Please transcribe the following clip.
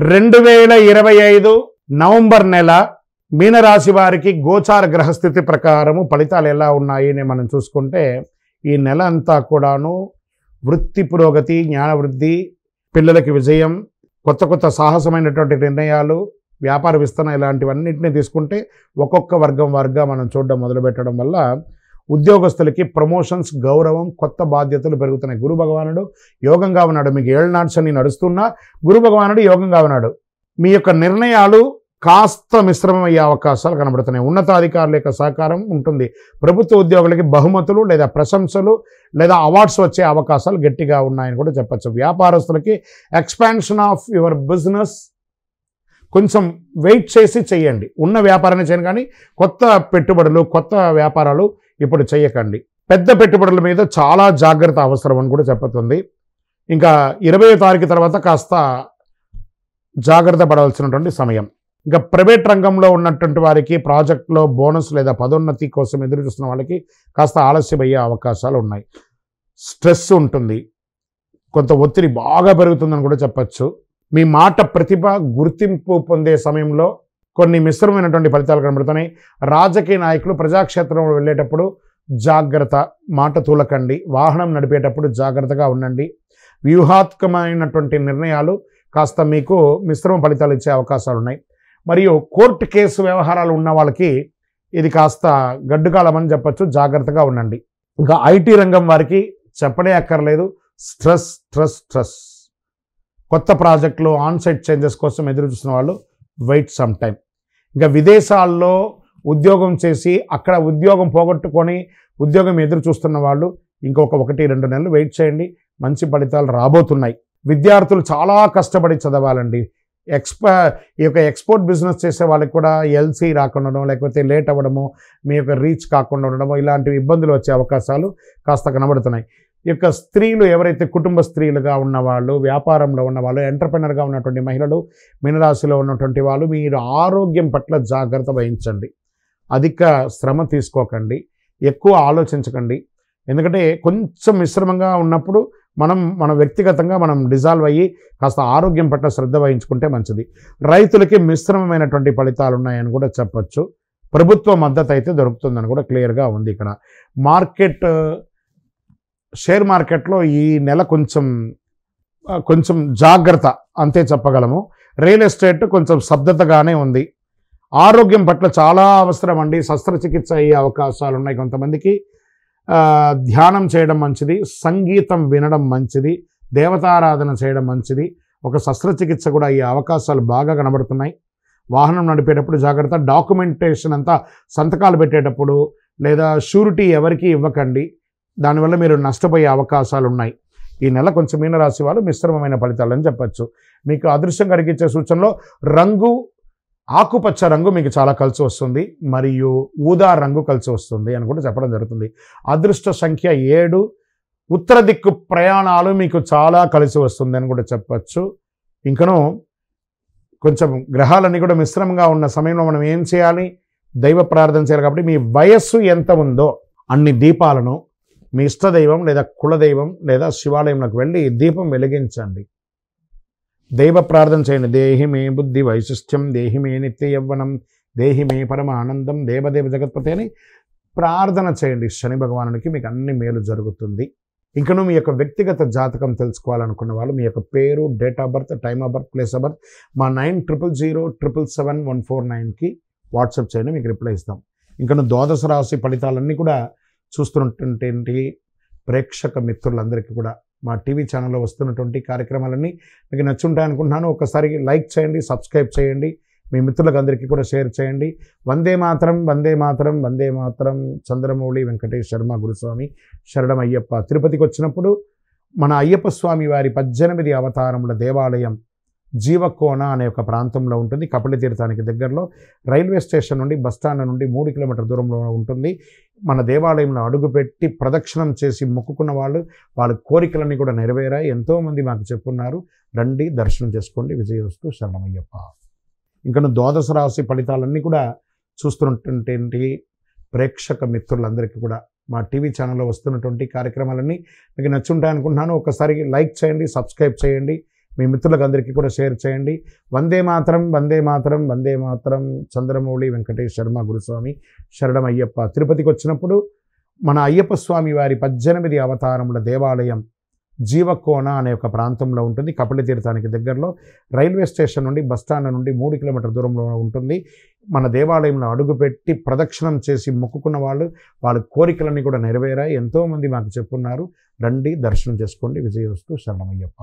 2025 November నెల మీనరాశి వారికి గోచార గ్రహస్థితి ప్రకారము ఫలితాలు ఎలా ఉన్నాయి అని మనం చూసుకుంటే, ఈ నెల అంతా కూడాను వృత్తి పురోగతి, జ్ఞానవృద్ధి, పిల్లలకి విజయం, కొత్త కొత్త సాహసమైనటువంటి నిర్ణయాలు, వ్యాపార విస్తరణ ఇలాంటివన్నింటినీ తీసుకుంటే ఒక్కొక్క వర్గం వారుగా మనం చూడడం మొదలుపెట్టడం వల్ల ఉద్యోగస్తులకి ప్రమోషన్స్, గౌరవం, కొత్త బాధ్యతలు పెరుగుతున్నాయి. గురు భగవానుడు యోగంగా ఉన్నాడు. మీకు ఏళ్ళనాటి శని నడుస్తున్నా గురు భగవానుడు యోగంగా ఉన్నాడు. మీ యొక్క నిర్ణయాలు కాస్త మిశ్రమం అయ్యే అవకాశాలు కనబడుతున్నాయి. ఉన్నతాధికారుల యొక్క సహకారం ఉంటుంది. ప్రభుత్వ ఉద్యోగులకి బహుమతులు లేదా ప్రశంసలు లేదా అవార్డ్స్ వచ్చే అవకాశాలు గట్టిగా ఉన్నాయని కూడా చెప్పచ్చు. వ్యాపారస్తులకి ఎక్స్పాన్షన్ ఆఫ్ యువర్ బిజినెస్ కొంచెం వెయిట్ చేసి చేయండి. ఉన్న వ్యాపారాన్ని చేయండి, కానీ కొత్త పెట్టుబడులు, కొత్త వ్యాపారాలు ఇప్పుడు చేయకండి. పెద్ద పెట్టుబడుల మీద చాలా జాగ్రత్త అవసరం అని కూడా చెప్పుతుంది. ఇంకా 20వ తారీఖు తర్వాత కాస్త జాగ్రత్త పడవలసినటువంటి సమయం. ఇంకా ప్రైవేట్ రంగంలో ఉన్నటువంటి వారికి ప్రాజెక్టులో బోనస్ లేదా పదోన్నతి కోసం ఎదురు చూస్తున్న వాళ్ళకి కాస్త ఆలస్యం అయ్యే అవకాశాలు ఉన్నాయి. స్ట్రెస్ ఉంటుంది, కొంత ఒత్తిడి బాగా పెరుగుతుందని కూడా చెప్పచ్చు. మీ మాట ప్రతిభ గుర్తింపు పొందే సమయంలో కొన్ని మిశ్రమైనటువంటి ఫలితాలు కనబడుతున్నాయి. రాజకీయ నాయకులు ప్రజాక్షేత్రంలో వెళ్ళేటప్పుడు జాగ్రత్త, మాట తూలకండి. వాహనం నడిపేటప్పుడు జాగ్రత్తగా ఉండండి. వ్యూహాత్మకమైనటువంటి నిర్ణయాలు కాస్త మీకు మిశ్రమ ఫలితాలు ఇచ్చే అవకాశాలు ఉన్నాయి. మరియు కోర్టు కేసు వ్యవహారాలు ఉన్న వాళ్ళకి ఇది కాస్త గడ్డుకాలం అని చెప్పచ్చు. జాగ్రత్తగా ఉండండి. ఇంకా ఐటీ రంగం వారికి చెప్పనే అక్కర్లేదు. Stress stress stress. కొత్త ప్రాజెక్టులు, ఆన్సైట్ చేంజెస్ కోసం ఎదురు చూస్తున్న వాళ్ళు వెయిట్ సమ్ టైం. ఇంకా విదేశాల్లో ఉద్యోగం చేసి అక్కడ ఉద్యోగం పోగొట్టుకొని ఉద్యోగం ఎదురు చూస్తున్న వాళ్ళు ఇంకొక 1-2 నెలలు వెయిట్ చేయండి. మంచి ఫలితాలు రాబోతున్నాయి. విద్యార్థులు చాలా కష్టపడి చదవాలండి. ఈ యొక్క ఎక్స్పోర్ట్ బిజినెస్ చేసే వాళ్ళకి కూడా ఎల్సీ రాకుండా, లేకపోతే లేట్ అవ్వడము, మీ యొక్క రీచ్ కాకుండా ఉండడము, ఇలాంటివి ఇబ్బందులు వచ్చే అవకాశాలు కాస్త కనబడుతున్నాయి. ఈ యొక్క స్త్రీలు ఎవరైతే కుటుంబ స్త్రీలుగా ఉన్నవాళ్ళు, వ్యాపారంలో ఉన్నవాళ్ళు, ఎంటర్ప్రెనర్గా ఉన్నటువంటి మహిళలు, మీనరాశిలో ఉన్నటువంటి వాళ్ళు మీరు ఆరోగ్యం పట్ల జాగ్రత్త వహించండి. అధిక శ్రమ తీసుకోకండి, ఎక్కువ ఆలోచించకండి. ఎందుకంటే కొంచెం మిశ్రమంగా ఉన్నప్పుడు మన వ్యక్తిగతంగా మనం డిజాల్వ్ అయ్యి కాస్త ఆరోగ్యం పట్ల శ్రద్ధ వహించుకుంటే మంచిది. రైతులకి మిశ్రమమైనటువంటి ఫలితాలు ఉన్నాయని కూడా చెప్పచ్చు. ప్రభుత్వ మద్దతు అయితే దొరుకుతుందని కూడా క్లియర్గా ఉంది. ఇక్కడ షేర్ మార్కెట్లో ఈ నెల కొంచెం జాగ్రత్త అంతే చెప్పగలము. రియల్ ఎస్టేట్ కొంచెం స్తబ్దతగానే ఉంది. ఆరోగ్యం పట్ల చాలా అవసరం అండి. శస్త్రచికిత్స అయ్యే అవకాశాలు ఉన్నాయి. కొంతమందికి ధ్యానం చేయడం మంచిది, సంగీతం వినడం మంచిది, దేవతారాధన చేయడం మంచిది. ఒక శస్త్రచికిత్స కూడా అయ్యే అవకాశాలు బాగా కనబడుతున్నాయి. వాహనం నడిపేటప్పుడు జాగ్రత్త. డాక్యుమెంటేషన్ అంతా సంతకాలు పెట్టేటప్పుడు లేదా షూరిటీ ఎవరికి ఇవ్వకండి. దానివల్ల మీరు నష్టపోయే అవకాశాలు ఉన్నాయి. ఈ నెల కొంచెం మీనరాశి వాళ్ళు మిశ్రమమైన ఫలితాలు అని చెప్పచ్చు. మీకు అదృష్టం కలిగించే సూచనలో రంగు ఆకుపచ్చ రంగు మీకు చాలా కలిసి వస్తుంది, మరియు ఊదా రంగు కలిసి వస్తుంది అని కూడా చెప్పడం జరుగుతుంది. అదృష్ట సంఖ్య 7. ఉత్తర దిక్కు ప్రయాణాలు మీకు చాలా కలిసి వస్తుంది అని కూడా చెప్పచ్చు. ఇంకను కొంచెం గ్రహాలన్నీ కూడా మిశ్రమంగా ఉన్న సమయంలో మనం ఏం చేయాలి? దైవ ప్రార్థన చేయాలి. కాబట్టి మీ వయస్సు ఎంత ఉందో అన్ని దీపాలను మీ ఇష్టదైవం లేదా కులదైవం లేదా శివాలయంలోకి వెళ్ళి దీపం వెలిగించండి. దైవ ప్రార్థన చేయండి. దేహి మే బుద్ధి వైశిష్ట్యం, దేహి మే నిత్య యవ్వనం, దేహి మే పరమ ఆనందం, దేవదేవ జగత్పతి అని ప్రార్థన చేయండి. శని భగవానునికి మీకు అన్ని మేలు జరుగుతుంది. ఇంకను మీ యొక్క వ్యక్తిగత జాతకం తెలుసుకోవాలనుకున్న వాళ్ళు మీ యొక్క పేరు, date of birth, time of birth, place of birth మా 900007777149కి వాట్సాప్ చేయండి. మీకు రిప్లై ఇస్తాం. ఇంకను ద్వాదశ రాశి ఫలితాలన్నీ కూడా చూస్తున్నటువంటి ప్రేక్షక మిత్రులందరికీ కూడా మా టీవీ ఛానల్లో వస్తున్నటువంటి కార్యక్రమాలన్నీ మీకు నచ్చుంటాయనుకుంటున్నాను. ఒకసారి లైక్ చేయండి, సబ్స్క్రైబ్ చేయండి, మీ మిత్రులకు అందరికీ కూడా షేర్ చేయండి. వందే మాతరం, వందే మాతరం, వందే మాతరం. చంద్రమౌళి వెంకటేష్ శర్మ గురుస్వామి శరణం అయ్యప్ప. తిరుపతికి వచ్చినప్పుడు మన అయ్యప్ప స్వామి వారి 18 అవతారముల దేవాలయం జీవకోన అనే ఒక ప్రాంతంలో ఉంటుంది. కపిల తీర్థానికి దగ్గరలో రైల్వే స్టేషన్ నుండి బస్టాండ్ నుండి 3 కిలోమీటర్ల దూరంలో ఉంటుంది. మన దేవాలయంలో అడుగుపెట్టి ప్రదక్షిణం చేసి మొక్కుకున్న వాళ్ళ కోరికలన్నీ కూడా నెరవేరాయి. ఎంతోమంది మాకు చెప్పున్నారు. రండి, దర్శనం చేసుకోండి. విజయవస్తు. శరణమయ్యప్ప. ఇంకా ద్వాదశ రాశి ఫలితాలన్నీ కూడా చూస్తున్నటువంటి ప్రేక్షక మిత్రులందరికీ కూడా మా టీవీ ఛానల్లో వస్తున్నటువంటి కార్యక్రమాలన్నీ మీకు నచ్చుంటాయనుకుంటున్నాను. ఒకసారి లైక్ చేయండి, సబ్స్క్రైబ్ చేయండి, మీ మిత్రులకు అందరికీ కూడా షేర్ చేయండి. వందే మాతరం, వందే మాతరం, వందే మాతరం. చంద్రమౌళి వెంకటేష్ శర్మ గురుస్వామి శరణం అయ్యప్ప. తిరుపతికి వచ్చినప్పుడు మన అయ్యప్ప స్వామి వారి 18 అవతారముల దేవాలయం జీవకోన అనే ఒక ప్రాంతంలో ఉంటుంది. కపిల తీర్థానికి దగ్గరలో రైల్వే స్టేషన్ నుండి బస్టాండ్ నుండి 3 కిలోమీటర్ల దూరంలో ఉంటుంది. మన దేవాలయంలో అడుగుపెట్టి ప్రదక్షిణం చేసి మొక్కుకున్న వాళ్ళ కోరికలన్నీ కూడా నెరవేరాయి. ఎంతోమంది మాకు చెప్పున్నారు. రండి, దర్శనం చేసుకోండి. విజయవస్తు. శరణమయ్యప్ప.